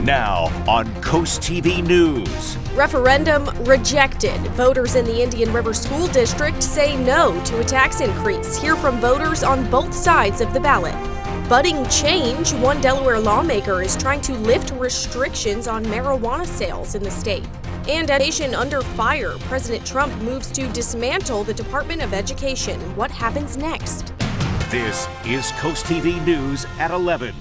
Now on CoastTV News. Referendum rejected. Voters in the Indian River School District say no to a tax increase. Hear from voters on both sides of the ballot. Budding change. One Delaware lawmaker is trying to lift restrictions on marijuana sales in the state. And a nation under fire. President Trump moves to dismantle the Department of Education. What happens next? This is CoastTV News at 11.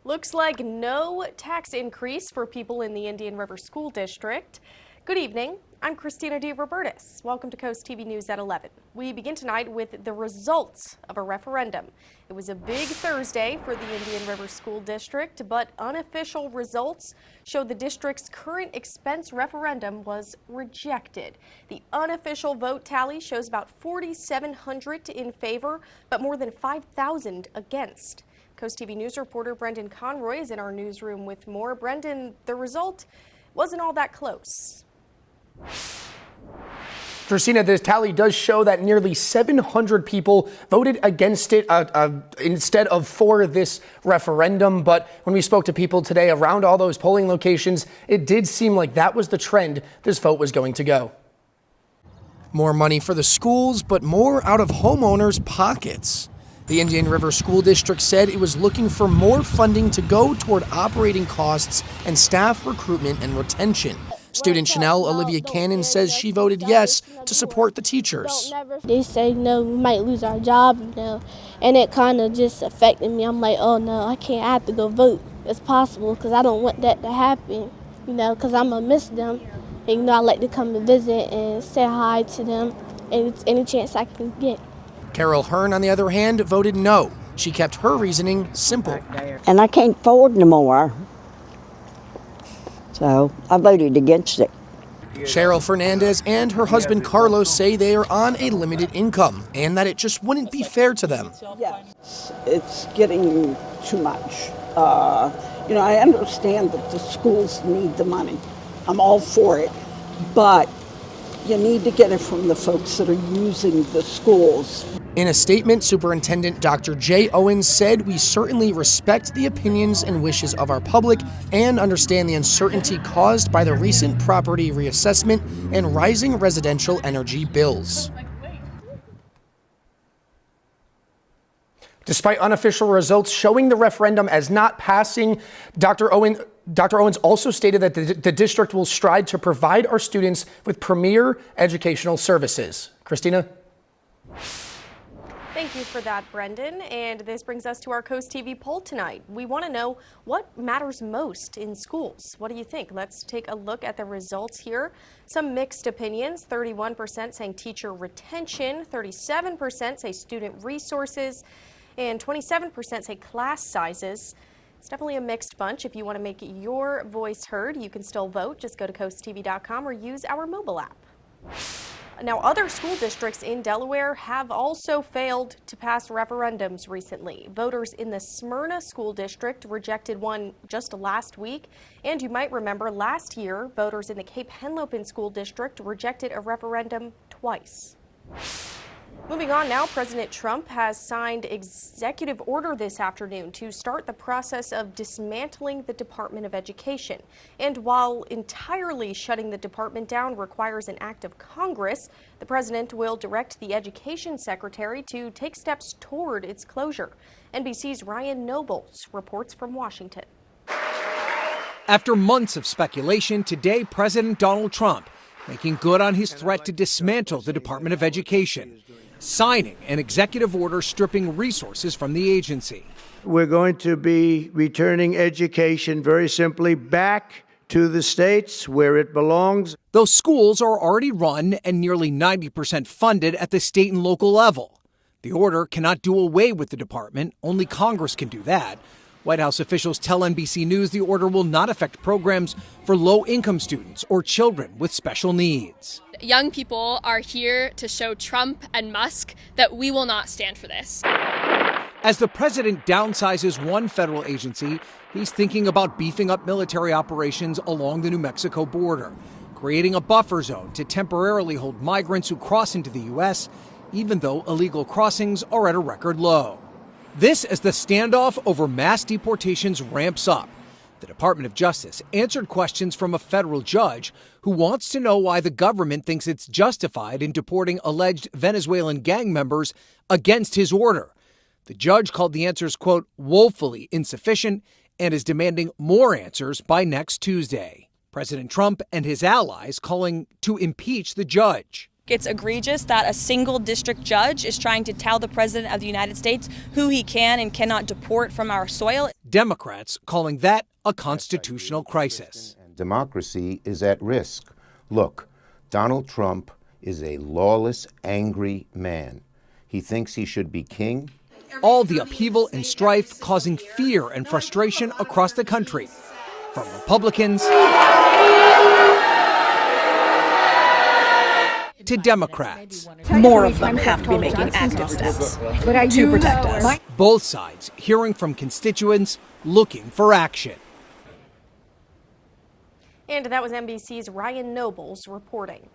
Looks like no tax increase for people in the Indian River School District. Good evening. I'm Christina DeRobertis. Welcome to Coast TV News at 11. We begin tonight with the results of a referendum. It was a big Thursday for the Indian River School District, but unofficial results show the district's current expense referendum was rejected. The unofficial vote tally shows about 4,700 in favor, but more than 5,000 against. Coast TV News reporter Brendan Conroy is in our newsroom with more. Brendan, the result wasn't all that close. Christina, this tally does show that nearly 700 people voted against it instead of for this referendum. But when we spoke to people today around all those polling locations, it did seem like that was the trend this vote was going to go. More money for the schools, but more out of homeowners' pockets. The Indian River School District said it was looking for more funding to go toward operating costs and staff recruitment and retention. Student Chanel Olivia Cannon says she voted yes to support the teachers. They say, no, we might lose our job, and it kind of just affected me. I'm like, oh no, I can't, I have to go vote. It's possible, because I don't want that to happen, because I'm going to miss them. And, I like to come and visit and say hi to them, and it's any chance I can get. Carol Hearn, on the other hand, voted no. She kept her reasoning simple. And I can't afford no more. So I voted against it. Cheryl Fernandez and her husband Carlos say they are on a limited income and that it just wouldn't be fair to them. Yes, it's getting too much. I understand that the schools need the money. I'm all for it, but you need to get it from the folks that are using the schools. In a statement, Superintendent Dr. Jay Owens said, "We certainly respect the opinions and wishes of our public and understand the uncertainty caused by the recent property reassessment and rising residential energy bills." Despite unofficial results showing the referendum as not passing, Dr. Owens also stated that the district will strive to provide our students with premier educational services. Christina? Thank you for that, Brendan. And this brings us to our Coast TV poll tonight. We want to know what matters most in schools. What do you think? Let's take a look at the results here. Some mixed opinions. 31% saying teacher retention, 37% say student resources, and 27% say class sizes. It's definitely a mixed bunch. If you want to make your voice heard, you can still vote. Just go to coasttv.com or use our mobile app. Now, other school districts in Delaware have also failed to pass referendums recently. Voters in the Smyrna School District rejected one just last week. And you might remember last year, voters in the Cape Henlopen School District rejected a referendum twice. Moving on now, President Trump has signed executive order this afternoon to start the process of dismantling the Department of Education. And while entirely shutting the department down requires an act of Congress, the president will direct the Education Secretary to take steps toward its closure. NBC's Ryan Nobles reports from Washington. After months of speculation, today President Donald Trump making good on his threat to dismantle the Department of Education, signing an executive order stripping resources from the agency. We're going to be returning education very simply back to the states where it belongs. Those schools are already run and nearly 90% funded at the state and local level. The order cannot do away with the department. Only Congress can do that. White House officials tell NBC News the order will not affect programs for low-income students or children with special needs. Young people are here to show Trump and Musk that we will not stand for this. As the president downsizes one federal agency, he's thinking about beefing up military operations along the New Mexico border, creating a buffer zone to temporarily hold migrants who cross into the U.S., even though illegal crossings are at a record low. This as the standoff over mass deportations ramps up. The Department of Justice answered questions from a federal judge who wants to know why the government thinks it's justified in deporting alleged Venezuelan gang members against his order. The judge called the answers, quote, woefully insufficient and is demanding more answers by next Tuesday. President Trump and his allies calling to impeach the judge. It's egregious that a single district judge is trying to tell the president of the United States who he can and cannot deport from our soil. Democrats calling that a constitutional crisis. Democracy is at risk. Look, Donald Trump is a lawless, angry man. He thinks he should be king. All the upheaval and strife causing fear and frustration across the country, from Republicans to Democrats. More of them have to be making active steps to protect us. Both sides hearing from constituents looking for action. And that was NBC's Ryan Nobles reporting.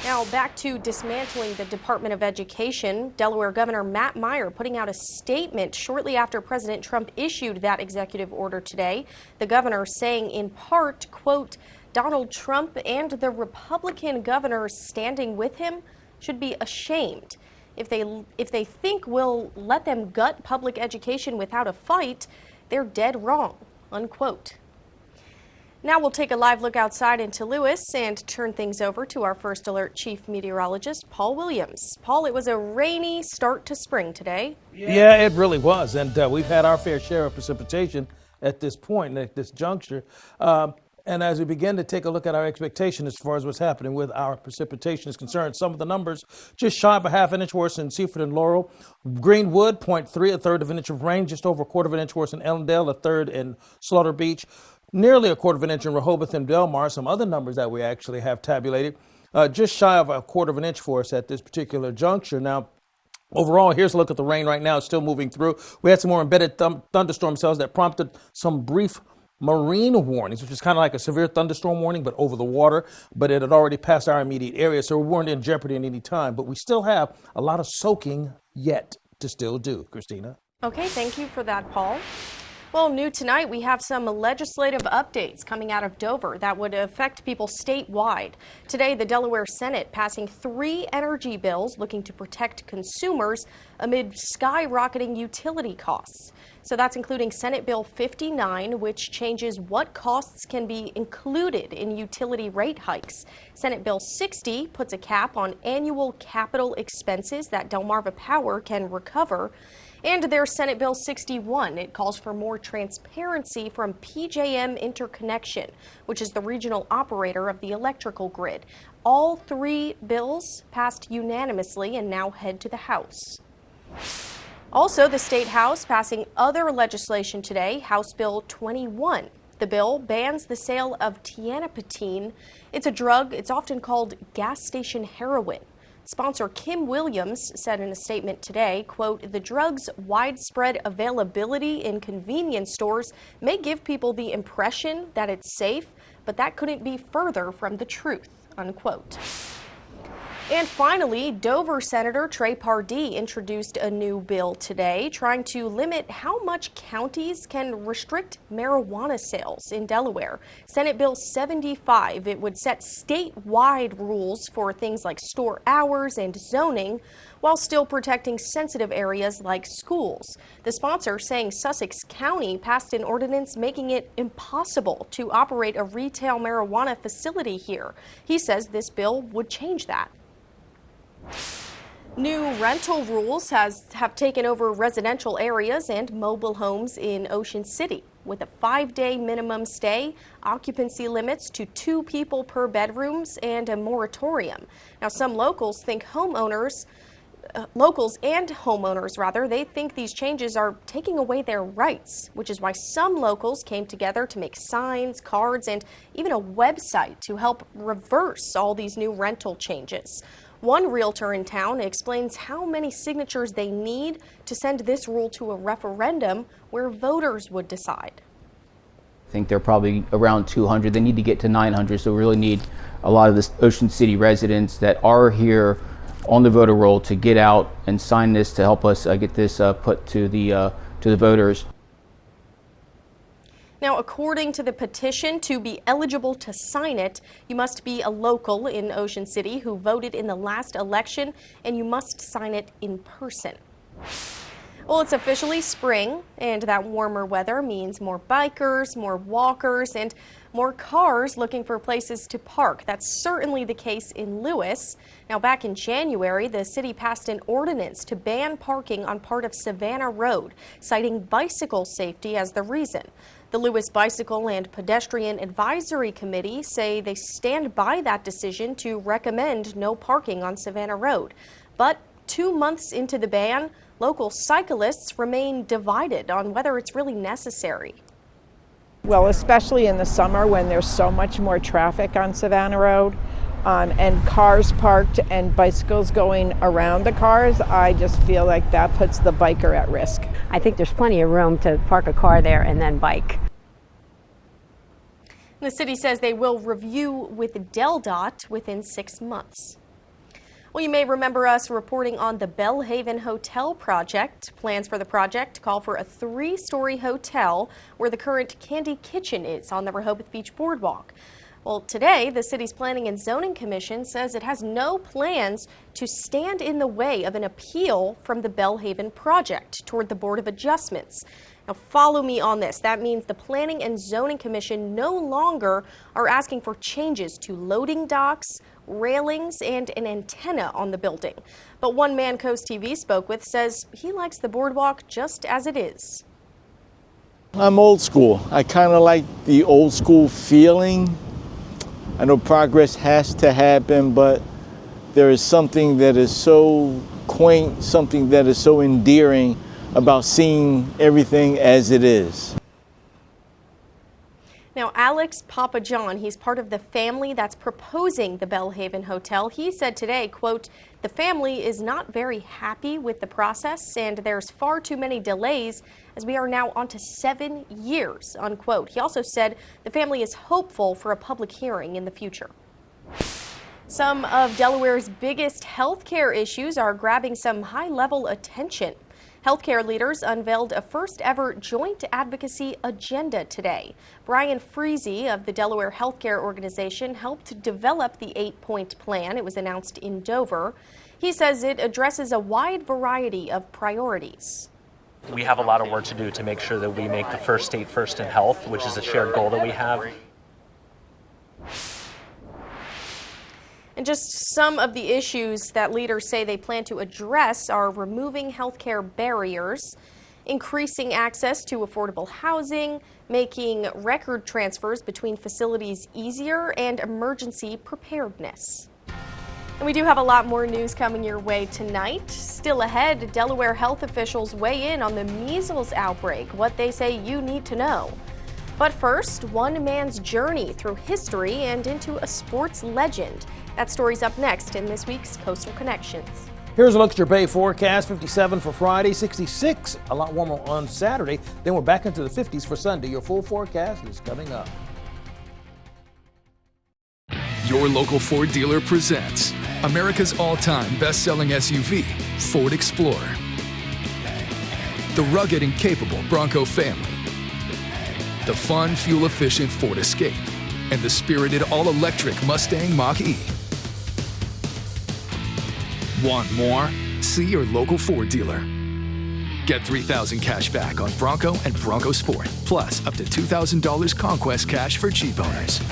Now back to dismantling the Department of Education. Delaware Governor Matt Meyer putting out a statement shortly after President Trump issued that executive order today. The governor saying in part, quote, Donald Trump and the Republican governors standing with him should be ashamed. If they think we'll let them gut public education without a fight, they're dead wrong, unquote. Now we'll take a live look outside into Lewis and turn things over to our First Alert Chief Meteorologist, Paul Williams. Paul, it was a rainy start to spring today. Yeah, it really was. And we've had our fair share of precipitation at this point, at this juncture. And as we begin to take a look at our expectation as far as what's happening with our precipitation is concerned, some of the numbers just shy of a half an inch worse in Seaford and Laurel. Greenwood, 0.3, a third of an inch of rain, just over a quarter of an inch worse in Ellendale, a third in Slaughter Beach. Nearly a quarter of an inch in Rehoboth and Delmar. Some other numbers that we actually have tabulated, just shy of a quarter of an inch for us at this particular juncture. Now, overall, here's a look at the rain right now. It's still moving through. We had some more embedded thunderstorm cells that prompted some brief marine warnings, which is kind of like a severe thunderstorm warning, but over the water. But it had already passed our immediate area, so we weren't in jeopardy at any time. But we still have a lot of soaking yet to still do. Christina? Okay, thank you for that, Paul. Well, new tonight, we have some legislative updates coming out of Dover that would affect people statewide. Today, the Delaware Senate passing 3 energy bills looking to protect consumers amid skyrocketing utility costs. So that's including Senate Bill 59, which changes what costs can be included in utility rate hikes. Senate Bill 60 puts a cap on annual capital expenses that Delmarva Power can recover. And there's Senate Bill 61. It calls for more transparency from PJM Interconnection, which is the regional operator of the electrical grid. All 3 bills passed unanimously and now head to the House. Also, the State House passing other legislation today, House Bill 21. The bill bans the sale of tianepatine. It's a drug. It's often called gas station heroin. Sponsor Kim Williams said in a statement today, quote, the drug's widespread availability in convenience stores may give people the impression that it's safe, but that couldn't be further from the truth, unquote. And finally, Dover Senator Trey Pardee introduced a new bill today trying to limit how much counties can restrict marijuana sales in Delaware. Senate Bill 75, it would set statewide rules for things like store hours and zoning while still protecting sensitive areas like schools. The sponsor saying Sussex County passed an ordinance making it impossible to operate a retail marijuana facility here. He says this bill would change that. New rental rules have taken over residential areas and mobile homes in Ocean City with a 5-day minimum stay, occupancy limits to 2 people per bedrooms, and a moratorium. Now, some locals and homeowners, they think these changes are taking away their rights, which is why some locals came together to make signs, cards, and even a website to help reverse all these new rental changes. One realtor in town explains how many signatures they need to send this rule to a referendum where voters would decide. I think they're probably around 200. They need to get to 900, so we really need a lot of the Ocean City residents that are here on the voter roll to get out and sign this to help us get this put to the voters. Now, according to the petition, to be eligible to sign it, you must be a local in Ocean City who voted in the last election, and you must sign it in person. Well, it's officially spring, and that warmer weather means more bikers, more walkers, and more cars looking for places to park. That's certainly the case in Lewis. Now, back in January, the city passed an ordinance to ban parking on part of Savannah Road, citing bicycle safety as the reason. The Lewis Bicycle and Pedestrian Advisory Committee say they stand by that decision to recommend no parking on Savannah Road. But 2 months into the ban, local cyclists remain divided on whether it's really necessary. Well, especially in the summer when there's so much more traffic on Savannah Road and cars parked and bicycles going around the cars, I just feel like that puts the biker at risk. I think there's plenty of room to park a car there and then bike. The city says they will review with DelDOT within 6 months. Well, you may remember us reporting on the Belhaven Hotel project. Plans for the project call for a 3-story hotel where the current Candy Kitchen is on the Rehoboth Beach Boardwalk. Well, today, the city's Planning and Zoning Commission says it has no plans to stand in the way of an appeal from the Belhaven project toward the Board of Adjustments. Now, follow me on this. That means the Planning and Zoning Commission no longer are asking for changes to loading docks, railings, and an antenna on the building. But one man CoastTV spoke with says he likes the boardwalk just as it is. I'm old school. I kind of like the old school feeling. I know progress has to happen, but there is something that is so quaint, something that is so endearing about seeing everything as it is. Now, Alex Papa John, he's part of the family that's proposing the Belhaven Hotel. He said today, quote, "The family is not very happy with the process and there's far too many delays as we are now on to 7 years," unquote. He also said the family is hopeful for a public hearing in the future. Some of Delaware's biggest health care issues are grabbing some high-level attention. Healthcare leaders unveiled a first-ever joint advocacy agenda today. Brian Freese of the Delaware Healthcare Organization helped develop the 8-point plan. It was announced in Dover. He says it addresses a wide variety of priorities. We have a lot of work to do to make sure that we make the first state first in health, which is a shared goal that we have. And just some of the issues that leaders say they plan to address are removing healthcare barriers, increasing access to affordable housing, making record transfers between facilities easier, and emergency preparedness. And we do have a lot more news coming your way tonight. Still ahead, Delaware health officials weigh in on the measles outbreak, what they say you need to know. But first, one man's journey through history and into a sports legend. That story's up next in this week's Coastal Connections. Here's a look at your Bay forecast. 57 for Friday, 66, a lot warmer on Saturday. Then we're back into the 50s for Sunday. Your full forecast is coming up. Your local Ford dealer presents America's all-time best-selling SUV, Ford Explorer. The rugged and capable Bronco family. The fun, fuel-efficient Ford Escape. And the spirited all-electric Mustang Mach-E. Want more? See your local Ford dealer. Get $3,000 cash back on Bronco and Bronco Sport, plus up to $2,000 Conquest cash for Jeep owners.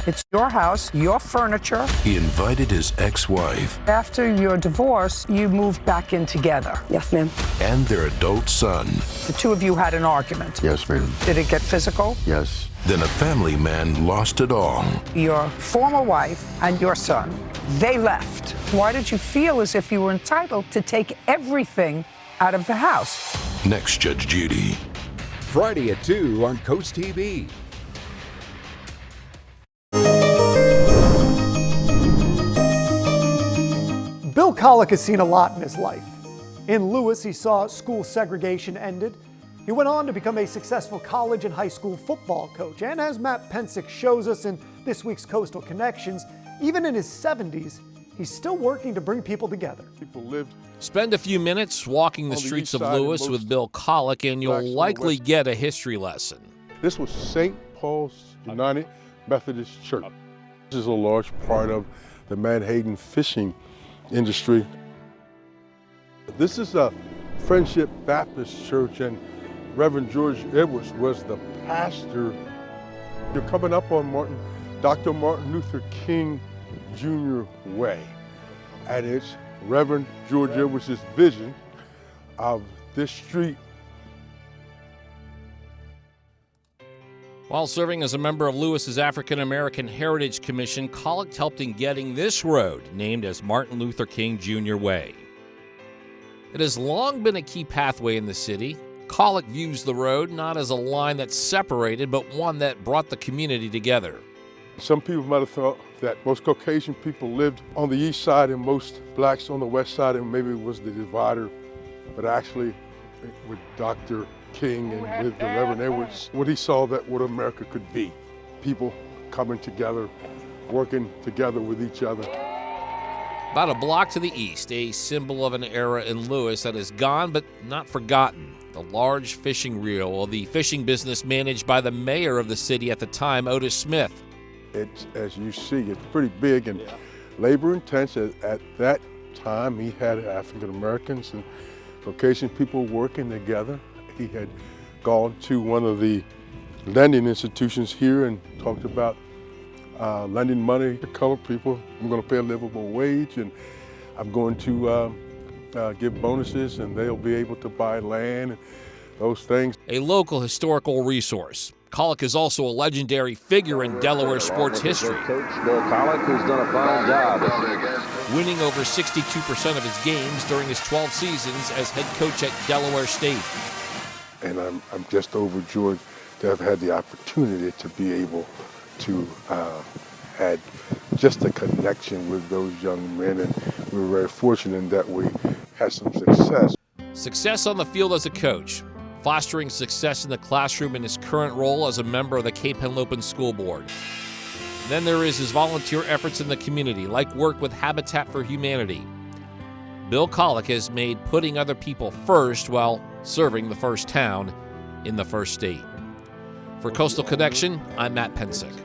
It's your house, your furniture. He invited his ex-wife. After your divorce, you moved back in together. Yes, ma'am. And their adult son. The two of you had an argument. Yes, ma'am. Did it get physical? Yes. Then a family man lost it all. Your former wife and your son, they left. Why did you feel as if you were entitled to take everything out of the house? Next, Judge Judy. Friday at 2 on CoastTV. Bill Collick has seen a lot in his life. In Lewis, he saw school segregation ended. He went on to become a successful college and high school football coach. And as Matt Pensick shows us in this week's Coastal Connections, even in his 70s, he's still working to bring people together. People lived. Spend a few minutes walking the streets of Lewis with Bill Collick, and you'll likely get a history lesson. This was St. Paul's United Methodist Church. This is a large part of the Manhattan fishing industry. This is a Friendship Baptist Church, and Reverend George Edwards was the pastor. You're coming up on Dr. Martin Luther King Jr. Way, and it's Reverend George Edwards' vision of this street. While serving as a member of Lewis's African American Heritage Commission, Collick helped in getting this road named as Martin Luther King Jr. Way. It has long been a key pathway in the city. Collick views the road not as a line that separated, but one that brought the community together. Some people might have thought that most Caucasian people lived on the east side and most blacks on the west side, and maybe it was the divider. But actually, with Dr. King and with the Reverend Edwards, what he saw that what America could be. People coming together, working together with each other. About a block to the east, a symbol of an era in Lewis that is gone but not forgotten. The large fishing reel of the fishing business managed by the mayor of the city at the time, Otis Smith. It's, as you see, it's pretty big and labor intensive. At that time, he had African Americans and Caucasian people working together. He had gone to one of the lending institutions here and talked about lending money to colored people. I'm going to pay a livable wage, and I'm going to give bonuses, and they'll be able to buy land and those things. A local historical resource. Collick is also a legendary figure in Delaware sports history. Coach Bill Collick, who's done a fine job. Winning over 62% of his games during his 12 seasons as head coach at Delaware State. And I'm just overjoyed to have had the opportunity to be able to had just a connection with those young men, and we were very fortunate that we had some success. Success on the field as a coach, fostering success in the classroom in his current role as a member of the Cape Henlopen School Board. Then there is his volunteer efforts in the community, like work with Habitat for Humanity. Bill Collick has made putting other people first while serving the first town in the first state. For Coastal Connection, I'm Matt Pensick.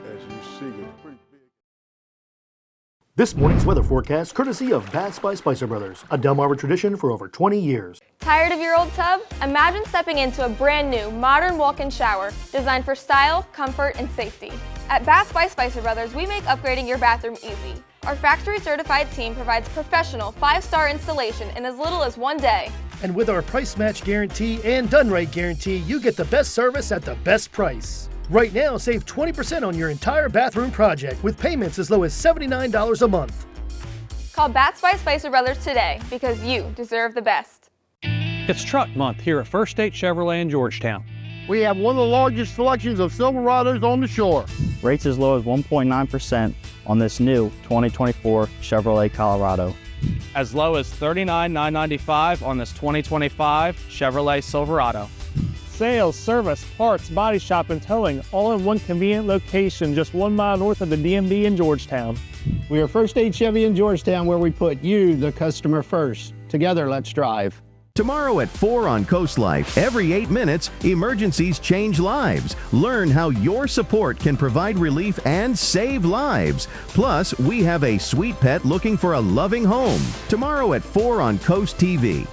This morning's weather forecast courtesy of Baths by Spicer Brothers, a Delmarva tradition for over 20 years. Tired of your old tub? Imagine stepping into a brand new, modern walk-in shower designed for style, comfort, and safety. At Baths by Spicer Brothers, we make upgrading your bathroom easy. Our factory-certified team provides professional 5-star installation in as little as 1 day. And with our price match guarantee and done right guarantee, you get the best service at the best price. Right now, save 20% on your entire bathroom project with payments as low as $79 a month. Call Baths by Spicer Brothers today because you deserve the best. It's Truck Month here at First State Chevrolet in Georgetown. We have one of the largest selections of Silverados on the shore. Rates as low as 1.9% on this new 2024 Chevrolet Colorado. As low as $39,995 on this 2025 Chevrolet Silverado. Sales, service, parts, body shop, and towing, all in one convenient location just 1 mile north of the DMV in Georgetown. We are First Aid Chevy in Georgetown, where we put you, the customer, first. Together, let's drive. Tomorrow at 4 on Coast Life, every 8 minutes, emergencies change lives. Learn how your support can provide relief and save lives. Plus, we have a sweet pet looking for a loving home. Tomorrow at 4 on Coast TV.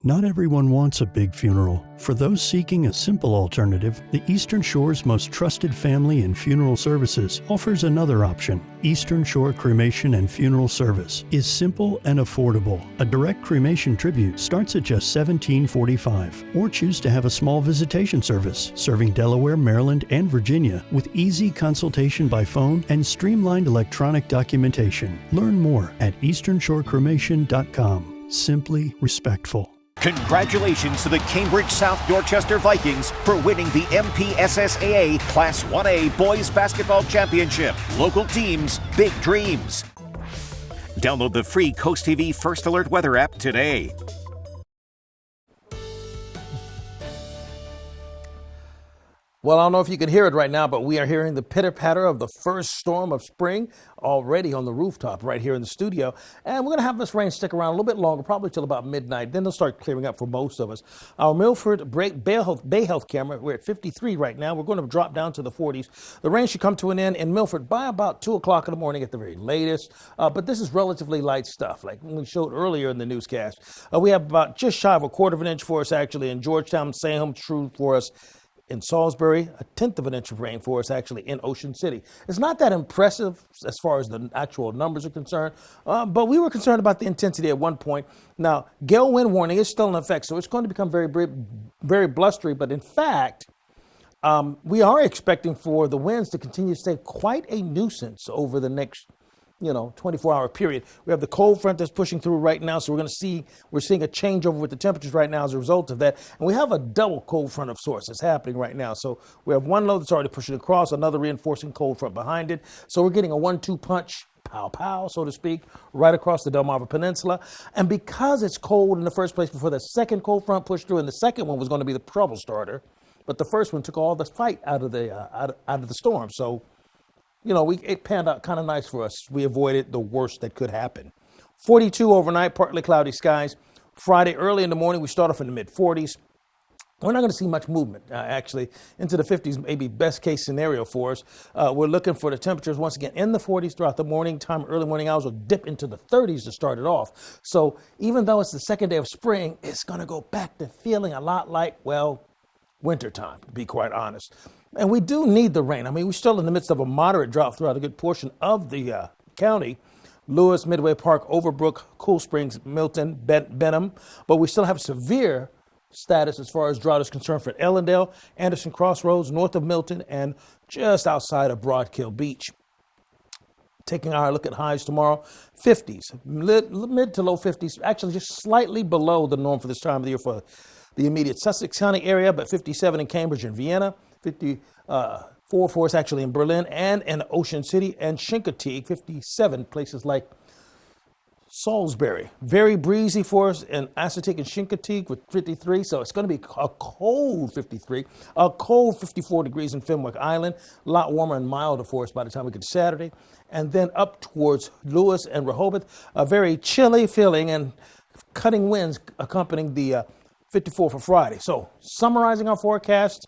Not everyone wants a big funeral. For those seeking a simple alternative, the Eastern Shore's most trusted family and funeral services offers another option. Eastern Shore Cremation and Funeral Service is simple and affordable. A direct cremation tribute starts at just $17.45, or choose to have a small visitation service serving Delaware, Maryland, and Virginia with easy consultation by phone and streamlined electronic documentation. Learn more at easternshorecremation.com. Simply respectful. Congratulations to the Cambridge South Dorchester Vikings for winning the MPSSAA Class 1A Boys Basketball Championship. Local teams, big dreams. Download the free Coast TV First Alert weather app today. Well, I don't know if you can hear it right now, but we are hearing the pitter-patter of the first storm of spring already on the rooftop right here in the studio. And we're going to have this rain stick around a little bit longer, probably till about midnight. Then they'll start clearing up for most of us. Our Milford Bay Health camera, we're at 53 right now. We're going to drop down to the 40s. The rain should come to an end in Milford by about 2 o'clock in the morning at the very latest. But this is relatively light stuff, like we showed earlier in the newscast. We have about just shy of a quarter of an inch for us actually in Georgetown, Salem, true for us in Salisbury, a 1/10 of an inch of rain for us actually in Ocean City. It's not that impressive as far as the actual numbers are concerned, but we were concerned about the intensity at one point. Now, gale wind warning is still in effect, so it's going to become very blustery, but in fact, we are expecting for the winds to continue to stay quite a nuisance over the next 24-hour period. We have the cold front that's pushing through right now, so we're seeing a changeover with the temperatures right now as a result of that. And we have a double cold front of sorts that's happening right now. So we have one low that's already pushing across, another reinforcing cold front behind it. So we're getting a 1-2 punch, pow, so to speak, right across the Delmarva Peninsula. And because it's cold in the first place before the second cold front pushed through, and the second one was going to be the trouble starter, but the first one took all the fight out of the storm. So it panned out kind of nice for us. We avoided the worst that could happen. 42 overnight, partly cloudy skies. Friday early in the morning, we start off in the mid-40s. We're not going to see much movement, actually, into the 50s, maybe best case scenario for us. We're looking for the temperatures, once again, in the 40s throughout the morning time. Early morning hours will dip into the 30s to start it off. So even though it's the second day of spring, it's going to go back to feeling a lot like, wintertime, to be quite honest. And we do need the rain. I mean, we're still in the midst of a moderate drought throughout a good portion of the county. Lewis, Midway Park, Overbrook, Cool Springs, Milton, Benham. But we still have severe status as far as drought is concerned for Ellendale, Anderson Crossroads, north of Milton, and just outside of Broadkill Beach. Taking our look at highs tomorrow, 50s, mid to low 50s, actually just slightly below the norm for this time of the year for the immediate Sussex County area, but 57 in Cambridge and Vienna, 54 for us actually in Berlin and in Ocean City, and Chincoteague, 57 places like Salisbury. Very breezy for us in Assateague and Chincoteague with 53, so it's going to be a cold 53, a cold 54 degrees in Fenwick Island, a lot warmer and milder for us by the time we get to Saturday, and then up towards Lewis and Rehoboth, a very chilly feeling and cutting winds accompanying the 54 for Friday. So summarizing our forecast,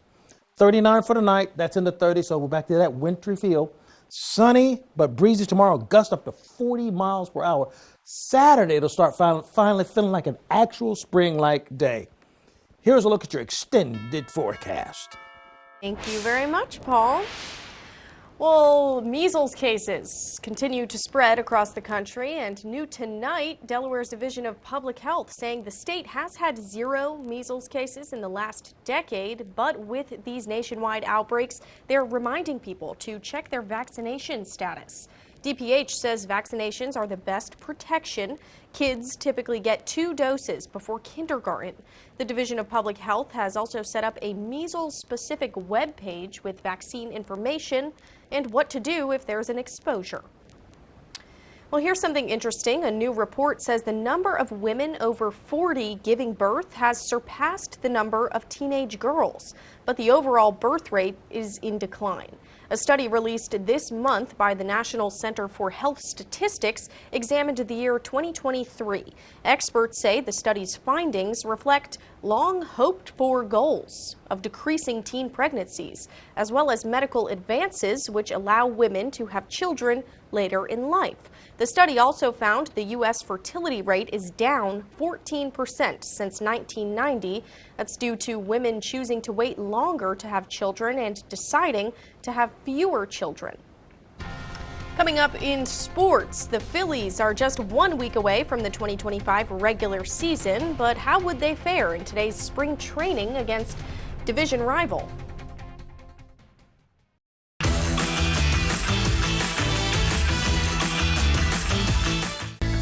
39 for the night, that's in the 30s, so we're back to that wintry feel. Sunny but breezy tomorrow, gust up to 40 miles per hour. Saturday, it'll start finally feeling like an actual spring-like day. Here's a look at your extended forecast. Thank you very much, Paul. Well, measles cases continue to spread across the country, and new tonight, Delaware's Division of Public Health saying the state has had 0 measles cases in the last decade, but with these nationwide outbreaks, they're reminding people to check their vaccination status. DPH says vaccinations are the best protection. Kids typically get 2 doses before kindergarten. The Division of Public Health has also set up a measles-specific web page with vaccine information and what to do if there's an exposure. Well, here's something interesting. A new report says the number of women over 40 giving birth has surpassed the number of teenage girls, but the overall birth rate is in decline. A study released this month by the National Center for Health Statistics examined the year 2023. Experts say the study's findings reflect long hoped-for goals of decreasing teen pregnancies, as well as medical advances which allow women to have children later in life. The study also found the U.S. fertility rate is down 14% since 1990. That's due to women choosing to wait longer to have children and deciding to have fewer children. Coming up in sports, the Phillies are just 1 week away from the 2025 regular season, but how would they fare in today's spring training against division rival?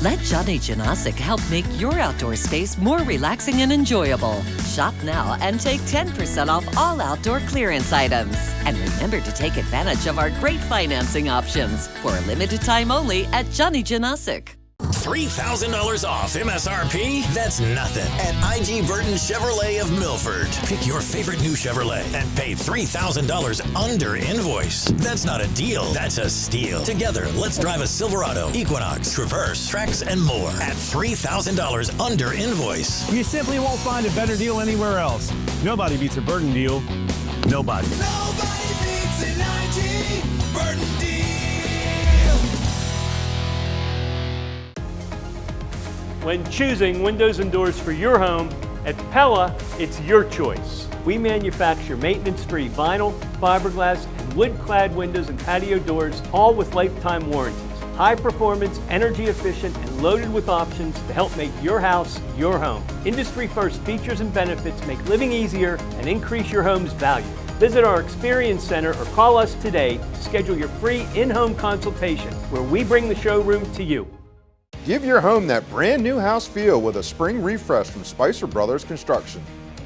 Let Johnny Janosic help make your outdoor space more relaxing and enjoyable. Shop now and take 10% off all outdoor clearance items. And remember to take advantage of our great financing options for a limited time only at Johnny Janosic. $3,000 off MSRP? That's nothing at IG Burton Chevrolet of Milford. Pick your favorite new Chevrolet and pay $3,000 under invoice. That's not a deal, that's a steal. Together, let's drive a Silverado, Equinox, Traverse, Trax, and more at $3,000 under invoice. You simply won't find a better deal anywhere else. Nobody beats a Burton deal. Nobody. Nobody beats an IG Burton deal. When choosing windows and doors for your home, at Pella, it's your choice. We manufacture maintenance-free vinyl, fiberglass, and wood-clad windows and patio doors, all with lifetime warranties. High performance, energy efficient, and loaded with options to help make your house your home. Industry first features and benefits make living easier and increase your home's value. Visit our Experience Center or call us today to schedule your free in-home consultation where we bring the showroom to you. Give your home that brand new house feel with a spring refresh from Spicer Brothers Construction.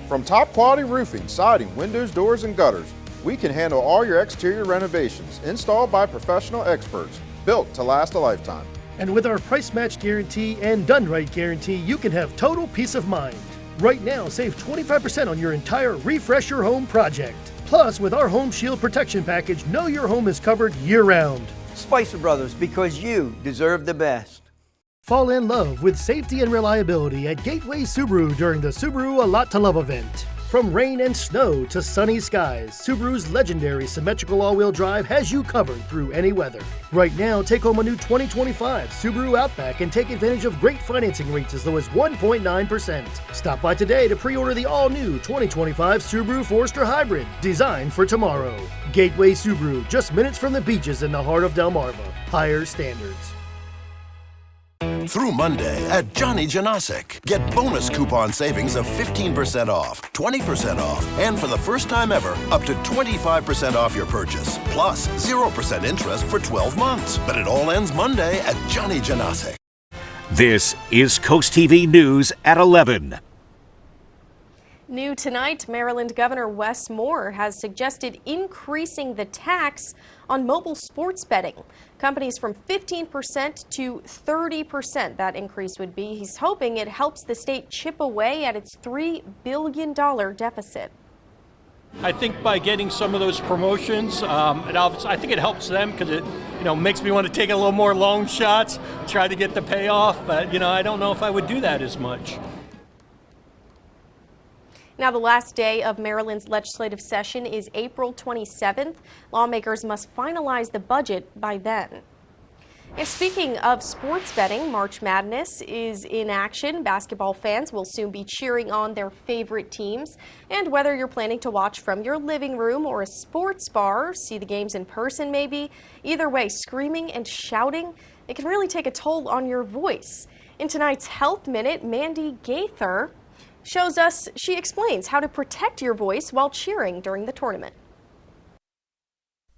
From top quality roofing, siding, windows, doors, and gutters, we can handle all your exterior renovations installed by professional experts, built to last a lifetime. And with our price match guarantee and done right guarantee, you can have total peace of mind. Right now, save 25% on your entire Refresh Your Home project. Plus, with our Home Shield Protection Package, know your home is covered year-round. Spicer Brothers, because you deserve the best. Fall in love with safety and reliability at Gateway Subaru during the Subaru A Lot to Love event. From rain and snow to sunny skies, Subaru's legendary symmetrical all-wheel drive has you covered through any weather. Right now, take home a new 2025 Subaru Outback and take advantage of great financing rates as low as 1.9%. Stop by today to pre-order the all-new 2025 Subaru Forester Hybrid, designed for tomorrow. Gateway Subaru, just minutes from the beaches in the heart of Delmarva. Higher standards. Through Monday at Johnny Janasic. Get bonus coupon savings of 15% off, 20% off, and for the first time ever, up to 25% off your purchase. Plus 0% interest for 12 months. But it all ends Monday at Johnny Janasic. This is CoastTV News at 11. New tonight, Maryland Governor Wes Moore has suggested increasing the tax on mobile sports betting. Companies from 15% to 30% that increase would be. He's hoping it helps the state chip away at its $3 billion deficit. I think by getting some of those promotions, I think it helps them because it makes me want to take a little more long shots, try to get the payoff. But, I don't know if I would do that as much. Now, the last day of Maryland's legislative session is April 27th. Lawmakers must finalize the budget by then. And speaking of sports betting, March Madness is in action. Basketball fans will soon be cheering on their favorite teams. And whether you're planning to watch from your living room or a sports bar, see the games in person maybe, either way, screaming and shouting, it can really take a toll on your voice. In tonight's Health Minute, Mandy Gaither she explains how to protect your voice while cheering during the tournament.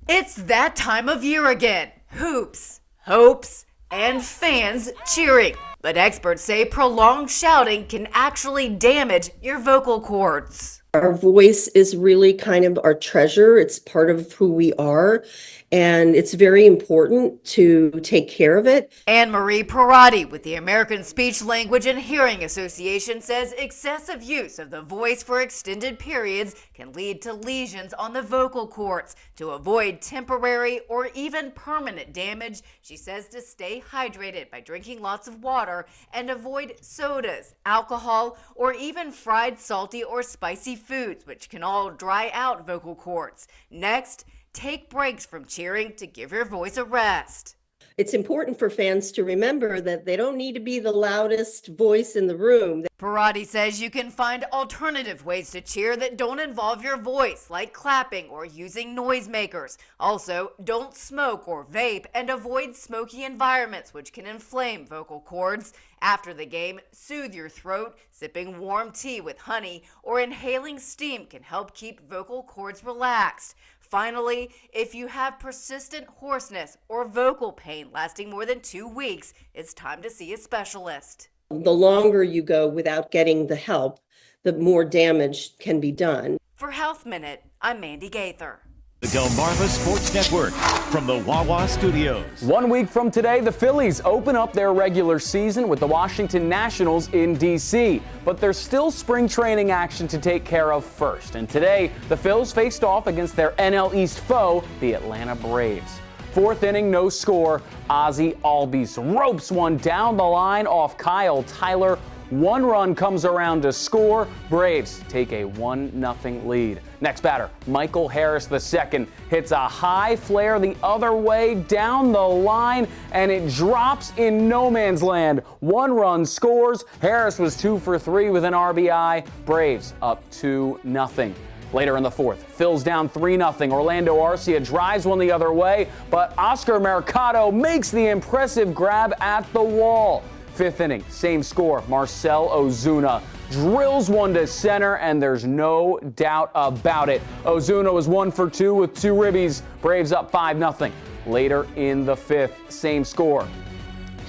It's that time of year again. Hoops, hopes, and fans cheering. But experts say prolonged shouting can actually damage your vocal cords. Our voice is really kind of our treasure. It's part of who we are, and it's very important to take care of it. Anne-Marie Parati with the American Speech, Language, and Hearing Association says excessive use of the voice for extended periods can lead to lesions on the vocal cords. To avoid temporary or even permanent damage, she says to stay hydrated by drinking lots of water and avoid sodas, alcohol, or even fried, salty, or spicy foods, which can all dry out vocal cords. Next, take breaks from cheering to give your voice a rest. It's important for fans to remember that they don't need to be the loudest voice in the room. Parati says you can find alternative ways to cheer that don't involve your voice, like clapping or using noisemakers. Also, don't smoke or vape and avoid smoky environments, which can inflame vocal cords. After the game, soothe your throat. Sipping warm tea with honey or inhaling steam can help keep vocal cords relaxed. Finally, if you have persistent hoarseness or vocal pain lasting more than 2 weeks, it's time to see a specialist. The longer you go without getting the help, the more damage can be done. For Health Minute, I'm Mandy Gaither. The Delmarva Sports Network from the Wawa Studios. 1 week from today, the Phillies open up their regular season with the Washington Nationals in D.C. But there's still spring training action to take care of first. And today, the Phils faced off against their NL East foe, the Atlanta Braves. Fourth inning, no score. Ozzie Albies ropes one down the line off Kyle Tyler. One run comes around to score. Braves take a 1-0 lead. Next batter, Michael Harris II hits a high flare the other way down the line, and it drops in no man's land. One run scores. Harris was 2 for 3 with an RBI. Braves up 2-0. Later in the fourth, Phil's down 3-0. Orlando Arcia drives one the other way, but Oscar Mercado makes the impressive grab at the wall. Fifth inning, same score. Marcell Ozuna drills one to center, and there's no doubt about it. Ozuna was 1 for 2 with 2 ribbies. Braves up 5-0. Later in the fifth, same score.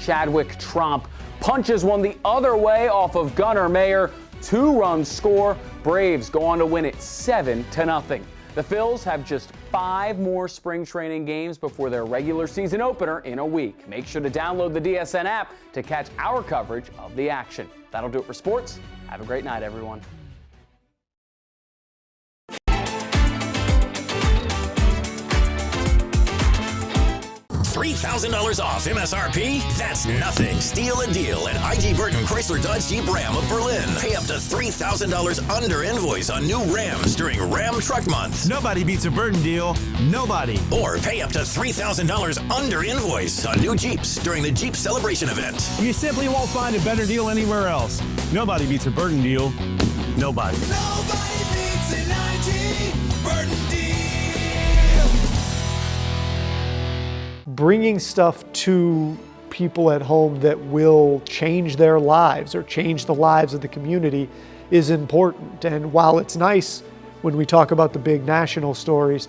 Chadwick Tromp punches one the other way off of Gunnar Mayer. 2-run score. Braves go on to win it 7-0. The Phils have just 5 more spring training games before their regular season opener in a week. Make sure to download the DSN app to catch our coverage of the action. That'll do it for sports. Have a great night, everyone. $3,000 off MSRP? That's nothing. Steal a deal at IG Burton Chrysler Dodge Jeep Ram of Berlin. Pay up to $3,000 under invoice on new Rams during Ram Truck Month. Nobody beats a Burton deal. Nobody. Or pay up to $3,000 under invoice on new Jeeps during the Jeep Celebration event. You simply won't find a better deal anywhere else. Nobody beats a Burton deal. Nobody. Nobody beats an IG Burton deal. Bringing stuff to people at home that will change their lives or change the lives of the community is important. And while it's nice when we talk about the big national stories,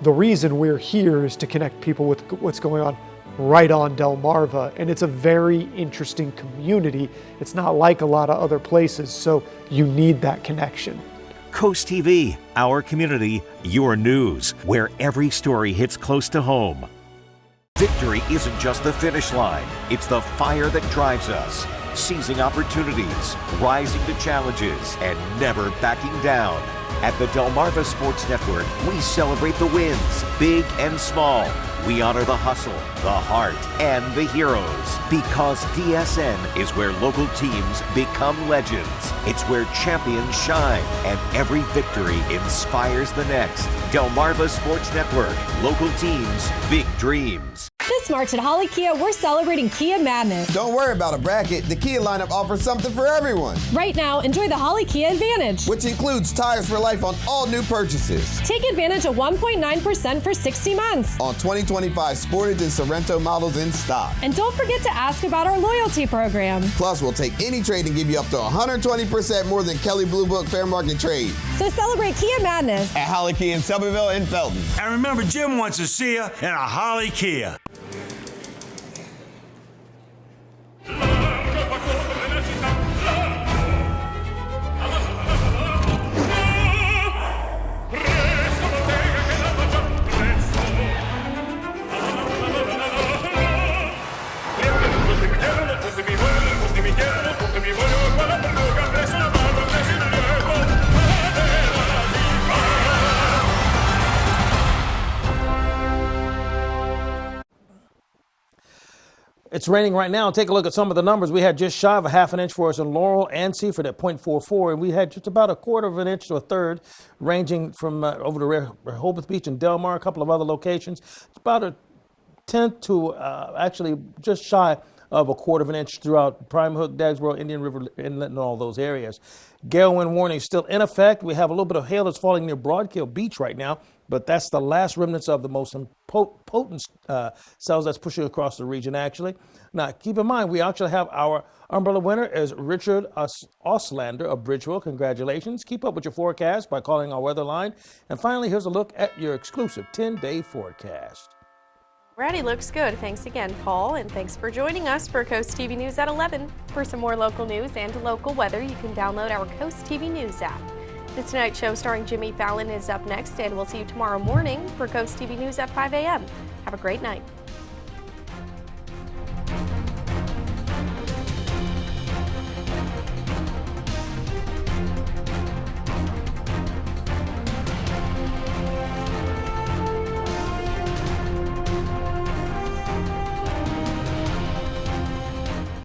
the reason we're here is to connect people with what's going on right on Delmarva. And it's a very interesting community. It's not like a lot of other places, so you need that connection. CoastTV, our community, your news, where every story hits close to home. Victory isn't just the finish line, it's the fire that drives us, seizing opportunities, rising to challenges, and never backing down. At the Delmarva Sports Network, we celebrate the wins, big and small. We honor the hustle, the heart, and the heroes. Because DSN is where local teams become legends. It's where champions shine, and every victory inspires the next. Delmarva Sports Network, local teams, big dreams. This March at Holly Kia, we're celebrating Kia Madness. Don't worry about a bracket. The Kia lineup offers something for everyone. Right now, enjoy the Holly Kia Advantage, which includes tires for life on all new purchases. Take advantage of 1.9% for 60 months. On 2025 Sportage and Sorrento models in stock. And don't forget to ask about our loyalty program. Plus, we'll take any trade and give you up to 120% more than Kelley Blue Book Fair Market Trade. So celebrate Kia Madness at Holly Kia in Shelbyville and Felton. And remember, Jim wants to see you in a Holly Kia. It's raining right now. Take a look at some of the numbers. We had just shy of a half an inch for us in Laurel and Seaford at 0.44, and we had just about a quarter of an inch to a third, ranging from over to Rehoboth Beach and Delmar, a couple of other locations. It's about a tenth to actually just shy of a quarter of an inch throughout Prime Hook, Dagsboro, Indian River Inlet, and all those areas. Gale wind warning is still in effect. We have a little bit of hail that's falling near Broadkill Beach right now, but that's the last remnants of the most potent cells that's pushing across the region, actually. Now, keep in mind, we actually have our umbrella winner is Richard Oslander of Bridgeville. Congratulations. Keep up with your forecast by calling our weather line. And finally, here's a look at your exclusive 10-day forecast. Alrighty, looks good. Thanks again, Paul, and thanks for joining us for Coast TV News at 11. For some more local news and local weather, you can download our Coast TV News app. The Tonight Show starring Jimmy Fallon is up next, and we'll see you tomorrow morning for Coast TV News at 5 a.m. Have a great night.